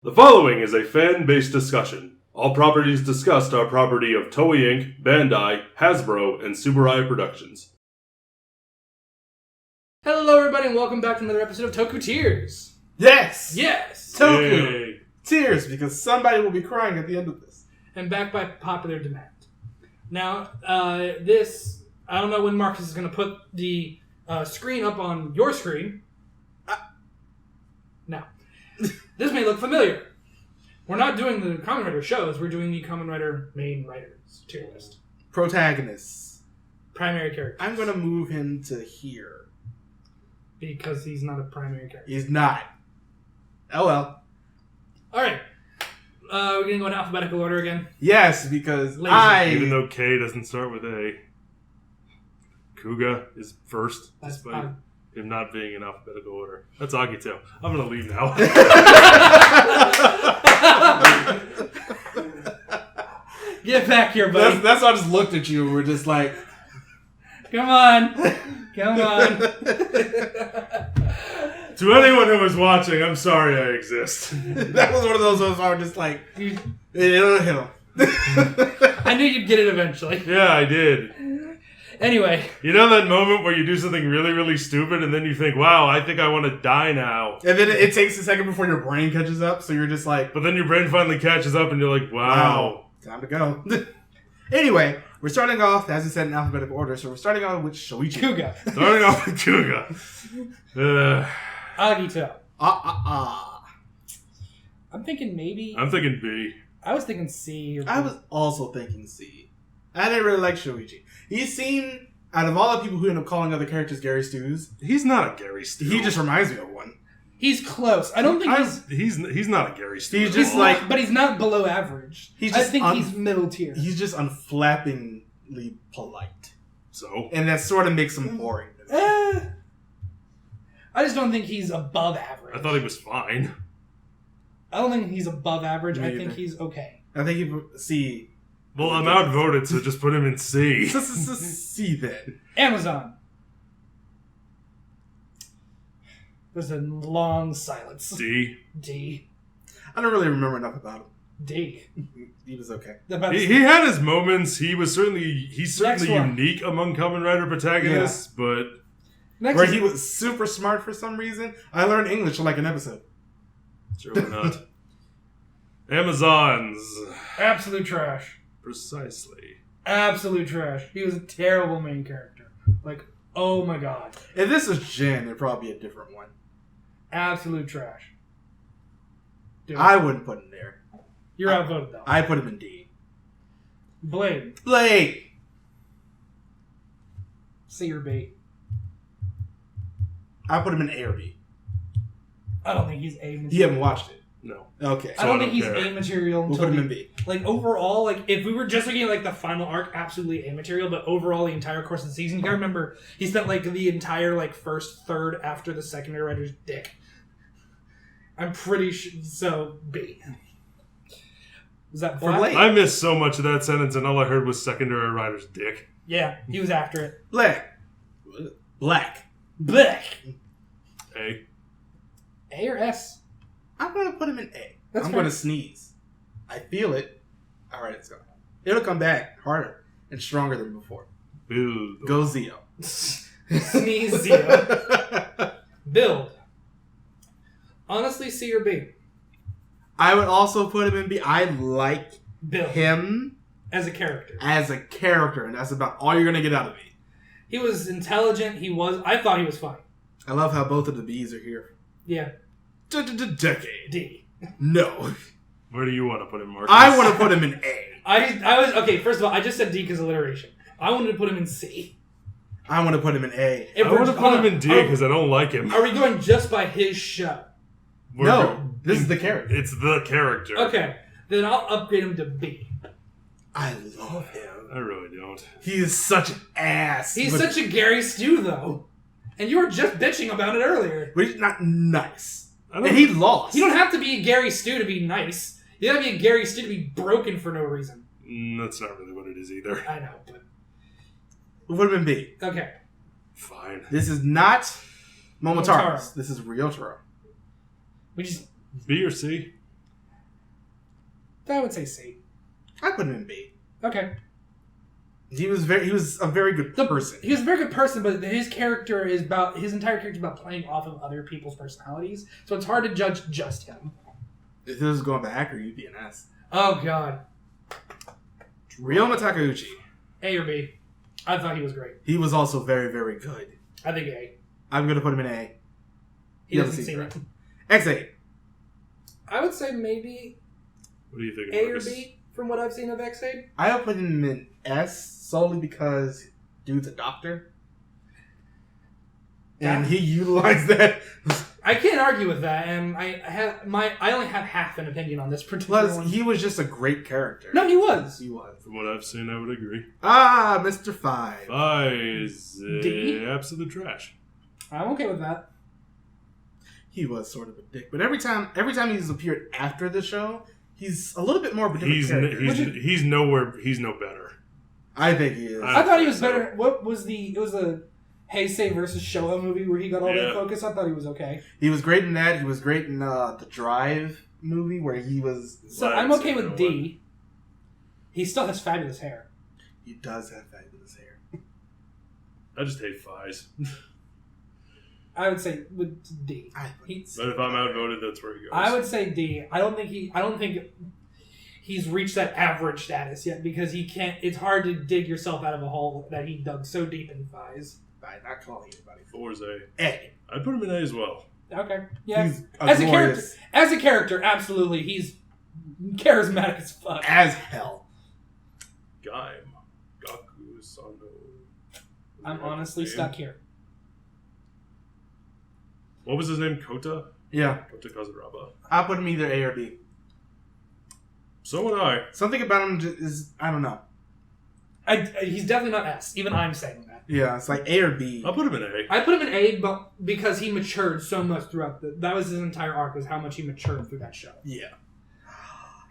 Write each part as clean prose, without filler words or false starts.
The following is a fan-based discussion. All properties discussed are property of Toei Inc., Bandai, Hasbro, and Subaru Productions. Hello everybody and welcome back to another episode of Tokutiers. Yes! Yes! Toku! Yay. Tears, because somebody will be crying at the end of this. And back by popular demand. Now, this, I don't know when Marcus is going to put the screen up on your screen. Now, this may look familiar. We're not doing the Kamen Rider shows, we're doing the Kamen Rider main writers tier list. Protagonists. Primary character. I'm going to move him to here. Because he's not a primary character. He's not. Oh well. Alright. We're going to go in alphabetical order again. Yes, because Lazy. Even though K doesn't start with A. Kuga is first, That's despite odd. him not being in alphabetical order. That's Agito. I'm going to leave now. Get back here, buddy. That's why I just looked at you and we're just like... Come on. Come on. To anyone who is watching, I'm sorry I exist. That was one of those ones where I was just like... It'll hit him. I knew you'd get it eventually. Yeah, I did. Anyway. You know that moment where you do something really, really stupid and then you think, wow, I think I want to die now. And then it takes a second before your brain catches up, so you're just like... But then your brain finally catches up and you're like, wow. Time to go. Anyway, we're starting off, as I said, in alphabetical order, so we're starting off with Shoichi. Kuga. Starting off with Kuga. Agito. I'm thinking maybe... I'm thinking B. I was thinking C. Or I was also thinking C. I didn't really like Shoichi. He's seen, out of all the people who end up calling other characters Gary Stews, He's not a Gary Stu. he just reminds me of one. He's close. I don't think He's not a Gary Stu. He's at just all. like- but he's not below average. He's I just think he's middle tier. He's just unflappingly polite. So? And that sort of makes him boring to me. I just don't think he's above average. I thought he was fine. I don't think he's above average. Me I think either. he's okay. I think he C. Well, I'm outvoted, so just put him in C. C then. Amazon. There's a long silence. D. D. I don't really remember enough about him. D. He was okay. He had his moments. He's certainly Next one. unique among Kamen Rider protagonists, but Next Where is- he was super smart for some reason. I learned English in like an episode. sure why not. Amazons. absolute trash. Precisely. Absolute trash. He was a terrible main character. Like, oh my god. If this was Jin, it'd probably be a different one. Absolute trash. Dude, I wouldn't put him there. you're outvoted though. I put him in D. Blade. Blade! C or B. I put him in A or B. I don't think he's A material. You haven't watched it. No. Okay. I don't I think don't he's care. A material We'll until put him in B. like overall, like if we were just looking at like the final arc, absolutely A material, but overall the entire course of the season, you gotta remember he spent like the entire like first third after the secondary writer's dick. I'm pretty sure so B. Was that For Black? Blade. I missed so much of that sentence, and all I heard was secondary writer's dick. Yeah, he was after it. Black. Black. Black. A. A or S? I'm going to put him in A. That's I'm fair. going to sneeze. I feel it. All right, let's go. It'll come back harder and stronger than before. Boo. Go Zeo. Sneeze zero. Build. Honestly, C or B? I would also put him in B. I like Build. him As a character. as a character, and that's about all you're going to get out of me. He was intelligent. I thought he was fine. I love how both of the B's are here. Yeah. Decade. D. No. Where do you want to put him, Marcus? I want to put him in A. I was okay. First of all, I just said D because alliteration. I wanted to put him in C. I want to put him in A. If I we're- want to put him in D are- because I don't like him. Are we going just by his show? No, this is the character. It's the character. Okay, then I'll upgrade him to B. I love him. I really don't. He is such an ass. He's but, such a Gary Stew though, and you were just bitching about it earlier. but he's not nice. I don't, And he lost. You don't have to be a Gary Stew to be nice. You gotta be a Gary Stew to be broken for no reason. That's not really what it is either. I know, but We'll put him in B. okay. Fine. This is not Momotaro. Momotaro. This is Ryotaro. We just B or C? I would say C. I put him in B. Okay. He was a very good person. He was a very good person, but his entire character is about playing off of other people's personalities, so it's hard to judge just him. If this is going back, or you'd be an S. Oh God. Ryoma Takeuchi. A or B? I thought he was great. He was also very, very good. I think A. I'm going to put him in A. He hasn't seen it. X8. I would say maybe What do you think, A or Marcus? B from what I've seen of X8. I would put him in S solely because dude's a doctor. And he utilized that. I can't argue with that, and I only have half an opinion on this particular Plus, one. he was just a great character. No, he was. He was. From what I've seen, I would agree. Ah, Mr. 5. 5 is D? absolute trash. I'm okay with that. He was sort of a dick. But every time he's appeared after the show, he's a little bit more of a different character. He's no better. I think he is. I thought he was better. What was it was a Heisei versus Showa movie where he got all that focus. I thought he was okay. He was great in that. He was great in the Drive movie where he was... So I'm okay with D. He still has fabulous hair. He does have fabulous hair. I just hate Fies. I would say with D. But if I'm outvoted, that's where he goes. I would say D. I don't think he's reached that average status yet because he can't. It's hard to dig yourself out of a hole that he dug so deep in Fies. By not calling anybody. 4 is A. A. I'd put him in A as well. Okay. Yeah. He's As a character, absolutely, he's charismatic as fuck. as hell. Gaim. Gaku Sano. I'm honestly stuck here. What was his name? Kota? Yeah. Kota Kazuraba. I'll put him either A or B. So would I. Something about him is... I don't know. He's definitely not S. Even I'm saying that. Yeah, it's like A or B. I'll put him in A. I put him in A, but because he matured so much throughout that was his entire arc, was how much he matured through that show. Yeah.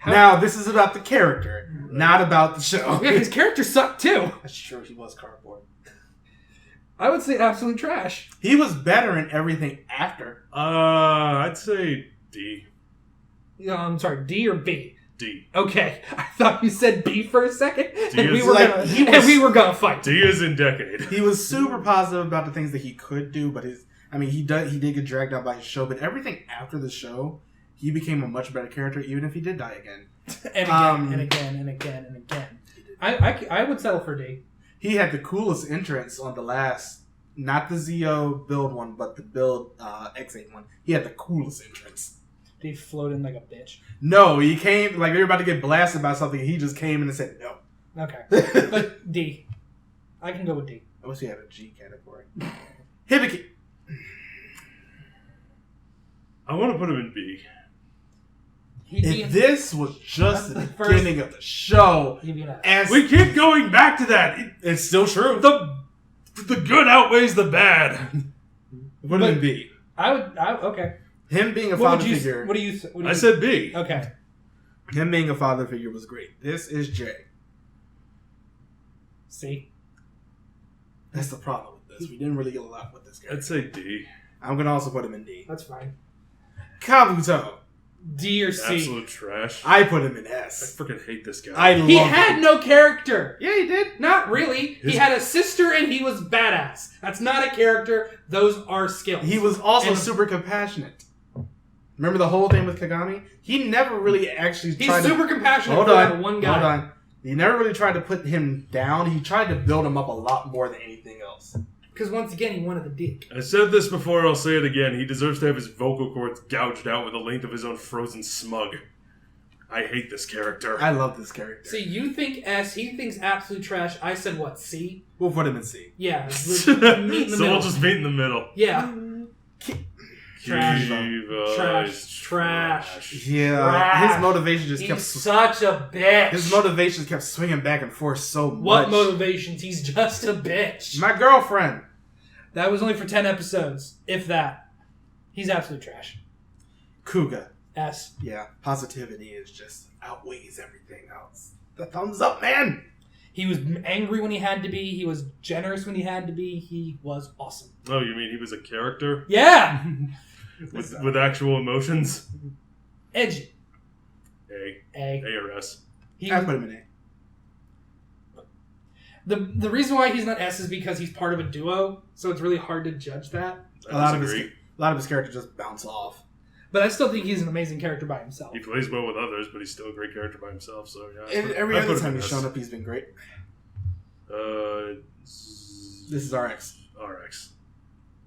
Now, this is about the character, not about the show. Yeah, his character sucked too. That's true, he was cardboard. I would say absolute trash. He was better in everything after. I'd say D. No, I'm sorry, D or B? D. Okay, I thought you said B for a second, and we is were like- we were gonna fight. D is in decade. He was super positive about the things that he could do, but he did get dragged out by his show, but everything after the show, he became a much better character, even if he did die again. and again. I would settle for D. He had the coolest entrance on the last, not the Zio build one, but the build X8 one. He had the coolest entrance. Did he float in like a bitch? No, he came, like they were about to get blasted by something, he just came in and said no. Okay, but D. I can go with D. I wish he had a G category. Hibiki. I want to put him in B. If this was just the That's the first- beginning of the show, He'd be an S. as We keep going back to that. it's still true. The good outweighs the bad. Put him in B. Okay. Him being a What father would you? figure. What do you? I said B. Okay. Him being a father figure was great. This is J. C. That's the problem with this. We didn't really get a lot with this guy. I'd say D. I'm gonna also put him in D. That's fine. Kabuto. D or C. Absolute trash. I put him in I S. freaking hate this guy. I He love had him. no character. Yeah, he did. Not really. He had a sister and he was badass. That's not a character. Those are skills. He was also And- super compassionate. Remember the whole thing with Kagami? He never really actually He's tried super to... compassionate Hold for that on. one guy. Hold on. He never really tried to put him down. He tried to build him up a lot more than anything else. Because once again, he wanted the dick. I said this before, I'll say it again. He deserves to have his vocal cords gouged out with the length of his own frozen smug. I hate this character. I love this character. See, you think S, he thinks absolute trash. I said what, C? We'll put him in C. Yeah. Meet in the So middle. we'll just meet in the middle. Yeah. Trash. Kiva Trash. is Trash. Yeah, Trash. his motivation just He's kept... such a bitch. His motivations kept swinging back and forth so much. What motivations? He's just a bitch. My girlfriend. That was only for 10 episodes, if that. He's absolute trash. Kuga. S. Yeah, positivity is just outweighs everything else. The thumbs up, man. He was angry when he had to be. He was generous when he had to be. He was awesome. Oh, you mean he was a character? Yeah! With actual emotions? Edgy. A. A. A or S. I put him in A. The reason why he's not S is because he's part of a duo, so it's really hard to judge that. I disagree. A lot of his characters just bounce off. But I still think he's an amazing character by himself. He plays well with others, but he's still a great character by himself. So yeah. And every other time he's shown up, he's been great. This is RX. RX.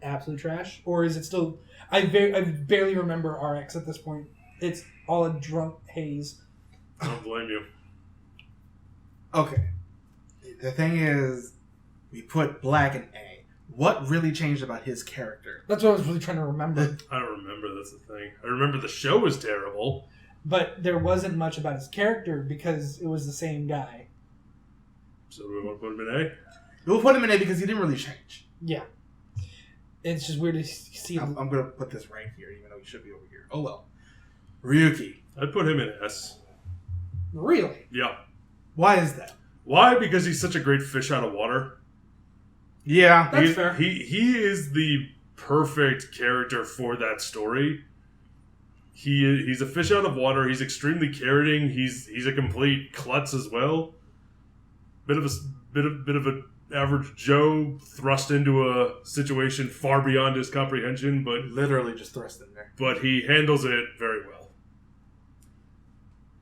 Absolute trash, or is it still? I barely remember RX at this point. It's all a drunk haze. I don't blame you. Okay. The thing is, we put Black in A. What really changed about his character? That's what I was really trying to remember. I don't remember. That's the thing. I remember the show was terrible. But there wasn't much about his character because it was the same guy. So do we want to put him in A? We'll put him in A because he didn't really change. Yeah. It's just weird to see I'm going to put this right here, even though he should be over here. Oh, well. Ryuki. I'd put him in S. Really? Yeah. Why is that? Why? Because he's such a great fish out of water. Yeah. That's fair. He is the perfect character for that story. He's a fish out of water. He's extremely caring. He's a complete klutz as well. Bit of an average Joe thrust into a situation far beyond his comprehension, but Literally just thrust in there. but he handles it very well.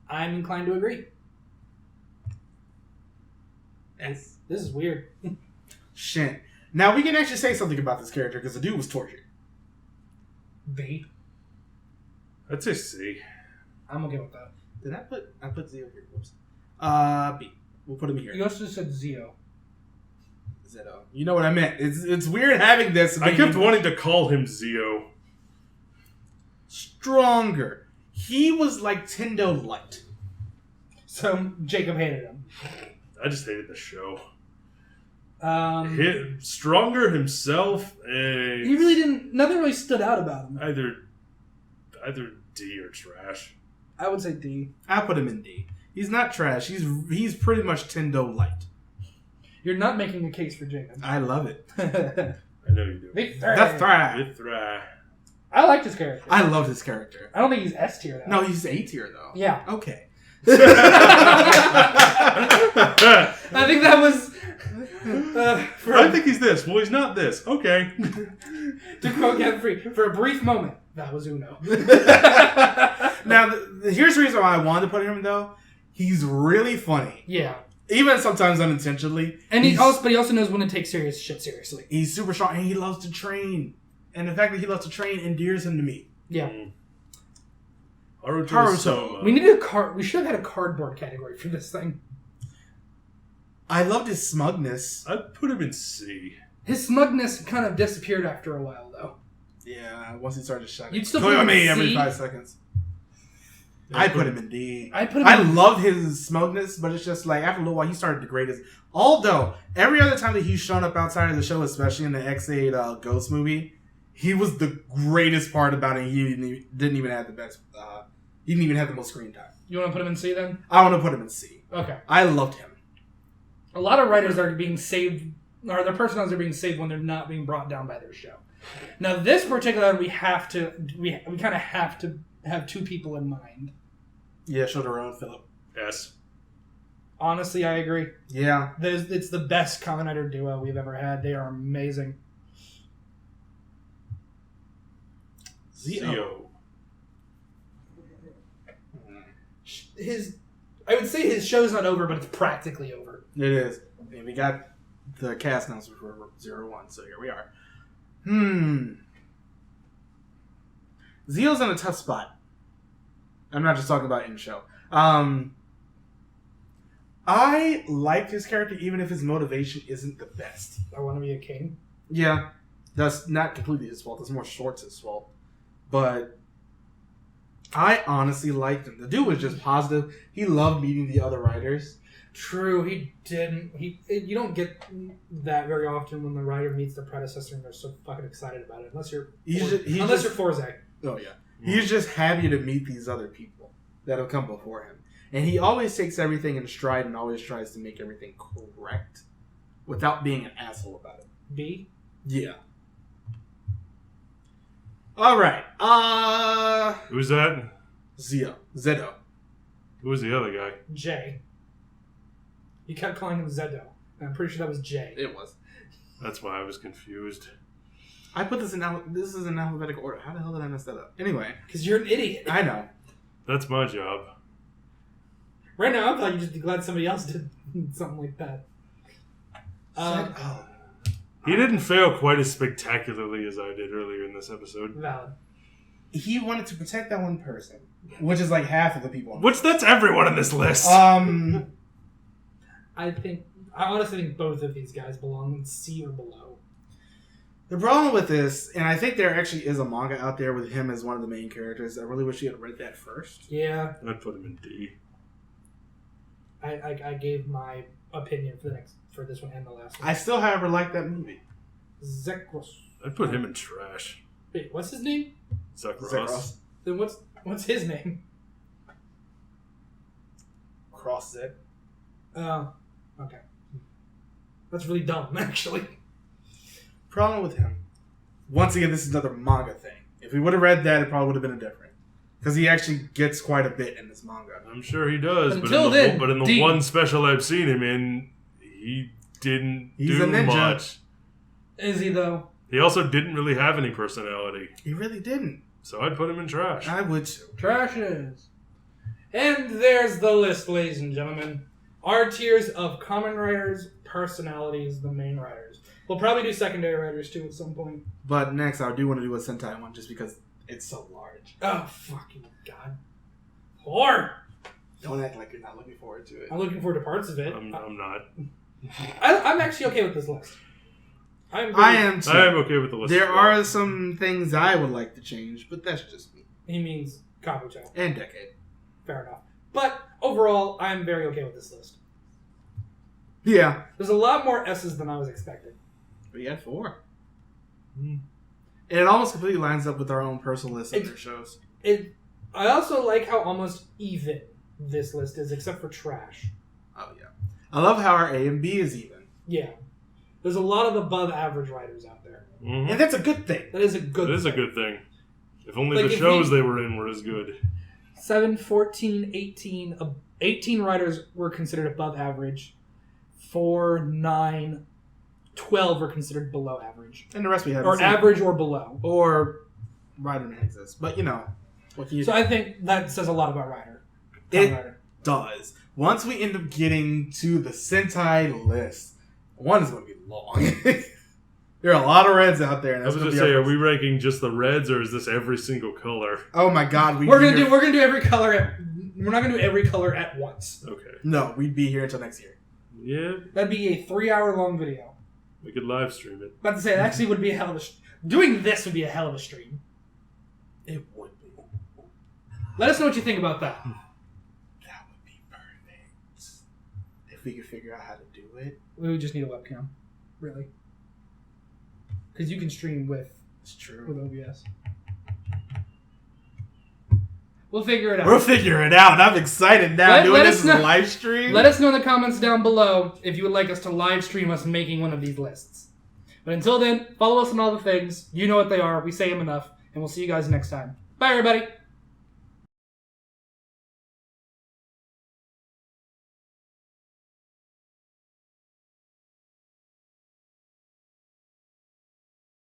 I'm inclined to agree. S. This is weird. Shit. Now we can actually say something about this character because the dude was tortured. B. I'd say C. I'm okay with that. Did I put Zio here? Whoops. B. We'll put him here. You also said Zio. Zeto. You know what I meant. It's weird having this. I kept wanting to call him Zio. Stronger. He was like Tendo Light. So Jacob hated him. I just hated the show. Stronger himself. He really didn't. Nothing really stood out about him. Either D or trash. I would say D. I put him in D. He's not trash. He's pretty much Tendo Light. You're not making a case for Jacob. I love it. I know you do. That's thrive. With Thra. I liked his character. I love his character. I don't think he's S tier though. No, he's A tier though. Yeah. Okay. I think that was. I think he's this. Well, he's not this. Okay. To quote Kevin Free, for a brief moment, that was Uno. Now, here's the reason why I wanted to put him though. He's really funny. Yeah. Even sometimes unintentionally. And he also knows when to take serious shit seriously. He's super strong and he loves to train. And the fact that he loves to train endears him to me. Yeah. Haruto. We needed we should have had a cardboard category for this thing. I loved his smugness. I'd put him in C. His smugness kind of disappeared after a while, though. Yeah, once he started shining. You'd still put him in C? every 5 seconds. I put him in D. I loved his smugness, but it's just like after a little while he started to degrade his. Although every other time that he's shown up outside of the show, especially in the X8 Ghost movie, he was the greatest part about it. He didn't even have the best. He didn't even have the most screen time. You want to put him in C then? I want to put him in C. Okay. I loved him. A lot of writers are being saved, or their personalities are being saved when they're not being brought down by their show. Now, this particular, we kind of have to have two people in mind. Yeah, Shotaro and Philip. S. Honestly, I agree. Yeah. It's the best Kamen Rider duo we've ever had. They are amazing. Zio. I would say his show's not over, but it's practically over. It is. And we got the cast announcement for 01, so here we are. Zio's in a tough spot. I'm not just talking about in show. I liked his character even if his motivation isn't the best. I want to be a king. Yeah. That's not completely his fault. That's more Schwartz's fault. But I honestly liked him. The dude was just positive. He loved meeting the other writers. True, he didn't. You don't get that very often when the writer meets the predecessor and they're so fucking excited about it. Unless you're Forze. Oh yeah, he's just happy to meet these other people that have come before him, and he always takes everything in stride and always tries to make everything correct without being an asshole about it. B. Yeah. All right. Who's that? Zeto. Who was the other guy? J. You kept calling him Zedo. And I'm pretty sure that was J. It was. That's why I was confused. I put this in this is in alphabetical order. How the hell did I mess that up? Anyway. Because you're an idiot. I know. That's my job. Right now, I thought you'd just be glad somebody else did something like that. He didn't fail quite as spectacularly as I did earlier in this episode. Valid. He wanted to protect that one person, which is like half of the people. That's everyone on this list. I honestly think both of these guys belong in C or below. The problem with this, and I think there actually is a manga out there with him as one of the main characters. I really wish you had read that first. Yeah. I'd put him in D. I gave my opinion for this one and the last one. I still, however, like that movie. Zekros. I'd put him in trash. Wait, what's his name? Zekros. Then what's his name? Cross Zip. Oh, okay. That's really dumb, actually. Problem with him. Once again, this is another manga thing. If we would have read that, it probably would have been different. Because he actually gets quite a bit in this manga. I'm sure he does, but in the D. one special I've seen him in, he didn't do a ninja. much. Is he, though? He also didn't really have any personality. He really didn't. So I'd put him in trash. I would too. Trashes. And there's the list, ladies and gentlemen. Our tiers of Kamen Riders, personalities, the main writers. We'll probably do secondary writers too at some point. But next, I do want to do a Sentai one just because it's so large. Oh, fucking God. Whore! Don't act like you're not looking forward to it. I'm looking forward to parts of it. I'm not. I'm actually okay with this list. I am too. I am okay with the list. There are some things I would like to change, but that's just me. He means Kabuto. And Decade. Fair enough. But overall, I'm very okay with this list. Yeah. There's a lot more S's than I was expecting. We had 4. And it almost completely lines up with our own personal list of their shows. I also like how almost even this list is, except for trash. Oh, yeah. I love how our A and B is even. Yeah. There's a lot of above average writers out there. Mm-hmm. And that's a good thing. That is a good thing. It is a good thing. If only Like, the shows they were in were as good. 7, 14, 18. 18 writers were considered above average. 4, 9, 12 were considered below average. And the rest we have. Or average or below. Or writer man exists. But, you know. What can you do? I think that says a lot about writer. It does. Once we end up getting to the Sentai list, one is going to be long. There are a lot of reds out there. And I was going to say, are we ranking just the reds, or is this every single color? Oh my God, we're gonna do every color. We're not gonna do every color at once. Okay. No, we'd be here until next year. Yeah. That'd be a 3-hour long video. We could live stream it. About to say, it actually would be a hell of a... Doing this would be a hell of a stream. It would be. Let us know what you think about that. That would be perfect. If we could figure out how to do it. We would just need a webcam. Really. Because you can stream with OBS. We'll figure it out. We'll figure it out. I'm excited now doing this as a live stream. Let us know in the comments down below if you would like us to live stream us making one of these lists. But until then, follow us on all the things. You know what they are. We say them enough. And we'll see you guys next time. Bye, everybody.